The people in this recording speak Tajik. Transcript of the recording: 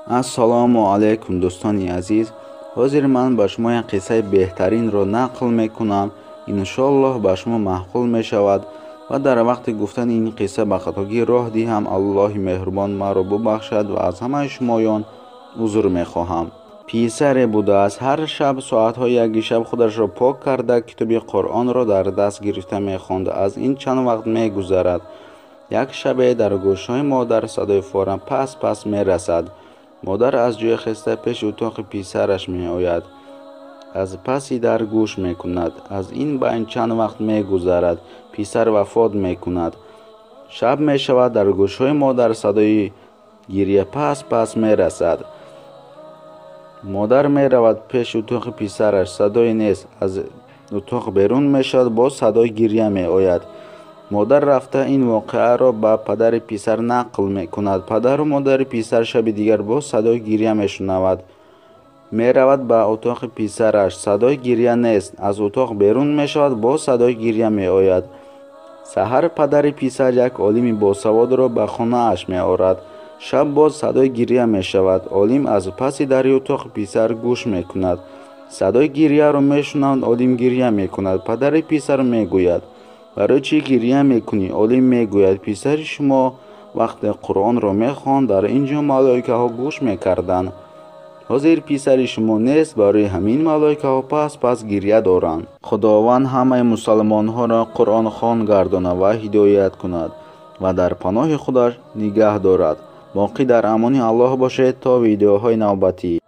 ассалому алайкум дӯстони азиз. ҳозир ман ба шумо як қиссаи беҳтаринро нақл мекунам. иншоаллоҳ ба шумо маъқул мешавад ва дар вақти гуфтани ин қисса ба хатогӣ роҳ диҳам. аллоҳи меҳрубон маро бубахшад ва аз ҳамаи шумоён узр мехоҳам. писаре будааст. ҳар шаб соатҳои яки шаб худашро пок карда китоби қуръонро дар даст гирифта мехонд. аз ин чанд вақт мегузарад. як шабе дар гӯшҳои модар садои фора пас пас мерасад. модар аз ҷои хеста пеши утоқи писараш меояд. аз паси дар гӯш мекунад. аз ин байн чанд вақт мегузарад. писар вафот мекунад. шаб мешавад. дар гӯшҳои модар садои гирья пас пас мерасад. модар меравад пеши утоқи писараш. садое нест. аз утоқ берун мешавад. боз садои гирья меояд. модар рафта ин воқеаро ба падари писар нақл мекунад. падару модари писар шаби дигар боз садои гирья мешунавад. меравад ба утоқи писараш. садои гирья нест. аз утоқ берун мешавад. боз садои гирья меояд. саҳар падари писар як олими босаводро ба хонааш меорад. шаб боз садои гирья мешавад. олим аз паси дари утоқи писар гӯш мекунад. садои гирьяро мешунавад. олим гирья мекунад. падари писар мегӯяд: барои чӣ гирья мекунӣ? олим мегӯяд: писари шумо вақте қуръонро мехонд, дар ин ҷо малоикаҳо гӯш мекарданд. ҳозир писари шумо нест, барои ҳамин малоикаҳо пас пас гирья доранд. худованд ҳамаи мусалмонҳоро қуръонхон гардонад ва ҳидоят кунад ва дар паноҳи худаш нигаҳ дорад. боқӣ дар амони Аллоҳ бошед то видеоҳои навбатӣ.